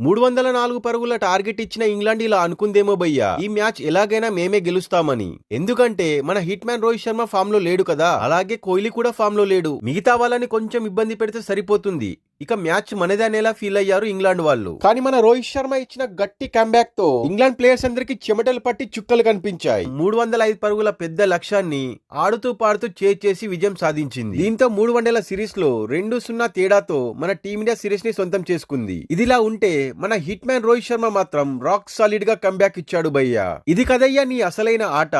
304 పరుగుల టార్గెట్ ఇచ్చిన ఇంగ్లాండ్ ఇలా అనుకుందేమో భయ్యా, ఈ మ్యాచ్ ఎలాగైనా మేమే గెలుస్తామని. ఎందుకంటే మన hit man Rohit Sharma form లో లేడు కదా, అలాగే కోహ్లీ కూడా ఫామ్ లో లేడు. మిగతా వాళ్ళని కొంచెం ఇబ్బంది పెడితే సరిపోతుంది. ఇక మ్యాచ్ మనదే అనేలా ఫీల్ అయ్యారు ఇంగ్లాండ్ వాళ్ళు. కానీ మన రోహిత్ శర్మ ఇచ్చిన గట్టి కంబ్యాక్ తో ఇంగ్లాండ్ ప్లేయర్స్ అందరికి చెమటలు పట్టి చుక్కలు కనిపించాయి. 305 పరుగుల పెద్ద లక్ష్యాన్ని ఆడుతూ పాడుతూ చేసి విజయం సాధించింది. దీంతో 3 వన్డేల సిరీస్ లో 2-0 తేడాతో మన టీమిండియా సిరీస్ ని సొంతం చేసుకుంది. ఇదిలా ఉంటే మన హిట్ మ్యాన్ రోహిత్ శర్మ మాత్రం రాక్ సాలిడ్ గా కంబ్యాక్ ఇచ్చాడు భయ్యా. ఇది కదయ్యా నీ అసలైన ఆట.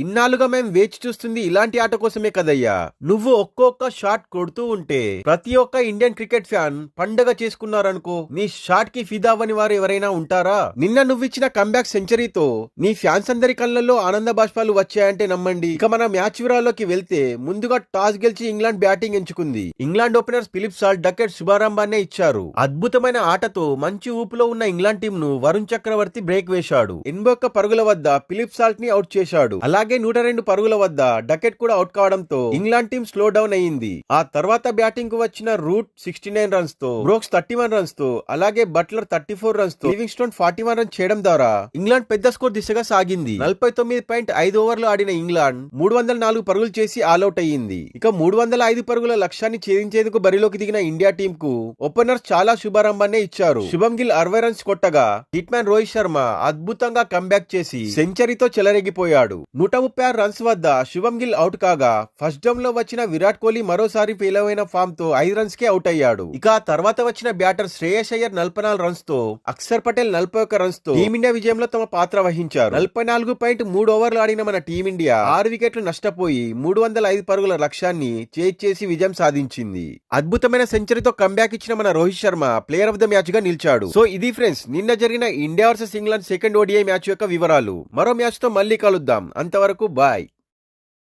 ఇన్నాళ్ళుగా మేం వేచి చూస్తుంది ఇలాంటి ఆట కోసమే కదయ్యా. నువ్వు ఒక్కొక్క షాట్ కొడుతూ ఉంటే ప్రతి ఒక్క ఇండియన్ క్రికెట్ ఫ్యాన్ పండగ చేసుకున్నారనుకో, నీ షాట్ కి ఫిదా అవ్వని వారు ఎవరైనా ఉంటారా? నిన్న నువ్విచ్చిన కంబ్యాక్ సెంచరీతో నీ ఫ్యాన్స్ అందరి కళ్ళల్లో ఆనంద బాష్పాలు వచ్చాయంటే నమ్మండి. ఇక మన మ్యాచ్ వివరాల్లోకి వెళ్తే ముందుగా టాస్ గెలిచి ఇంగ్లాండ్ బ్యాటింగ్ ఎంచుకుంది. England openers Philip Salt, Duckett శుభారంభాన్నే ఇచ్చారు. అద్భుతమైన ఆటతో మంచి ఊపులో ఉన్న ఇంగ్లాండ్ టీం ను వరుణ్ చక్రవర్తి బ్రేక్ వేశాడు. 81 పరుగుల వద్ద ఫిలిప్ సాల్ట్ ని అవుట్ చేశాడు. అలాగే 102 పరుగుల వద్ద డకెట్ కూడా అవుట్ కావడంతో ఇంగ్లాండ్ టీం స్లో డౌన్ అయింది. ఆ తర్వాత బ్యాటింగ్ కు వచ్చిన రూట్ 69 రన్స్ తో, బ్రోక్స్ 31 రన్స్ తో, అలాగే బట్లర్ 34 రన్స్ తో, లివింగ్స్టోన్ 41 రన్స్ చేయడం ద్వారా ఇంగ్లాండ్ పెద్ద స్కోర్ దిశగా సాగింది. 49.5 ఓవర్లు ఆడిన ఇంగ్లాండ్ 304 పరుగులు చేసి ఆల్అౌట్ అయ్యింది. ఇక 305 పరుగుల లక్ష్యాన్ని ఛేదించేందుకు బరిలోకి దిగిన ఇండియా టీం కు ఓపెనర్స్ చాలా శుభారంభాన్నే ఇచ్చారు. శుభం గిల్ 60 రన్స్ కొట్టగా హిట్ మ్యాన్ రోహిత్ శర్మ అద్భుతంగా కంబ్యాక్ చేసి సెంచరీతో చెలరేగిపోయాడు. 136 రన్స్ వద్ద శుభం గిల్ అవుట్ కాగా ఫస్ట్ డౌన్ లో వచ్చిన విరాట్ కోహ్లీ మరోసారి ఫెయిల్ అయిన ఫామ్ తో 5 రన్స్ కే అవుట్ అయ్యాడు. ఇక ఆ తర్వాత వచ్చిన బ్యాటర్ శ్రేయస్ అయ్యర్ 44 రన్స్ తో, అక్షర్ పటేల్ 41 రన్స్ తో టీమిండియా విజయంలో తమ పాత్ర వహించారు. 44.3 ఓవర్లు ఆడిన మన టీమిండియా 6 వికెట్లు నష్టపోయి 305 పరుగుల లక్ష్యాన్ని చేసి విజయం సాధించింది. అద్భుతమైన సెంచరీతో కంబ్యాక్ ఇచ్చిన మన Rohit Sharma player of the match గా నిలిచాడు. సో ఇది ఫ్రెండ్స్ నిన్న జరిగిన India versus England second ODI match యొక్క వివరాలు. మరో మ్యాచ్ తో మళ్ళీ కలుద్దాం. అంతవరకు బాయ్.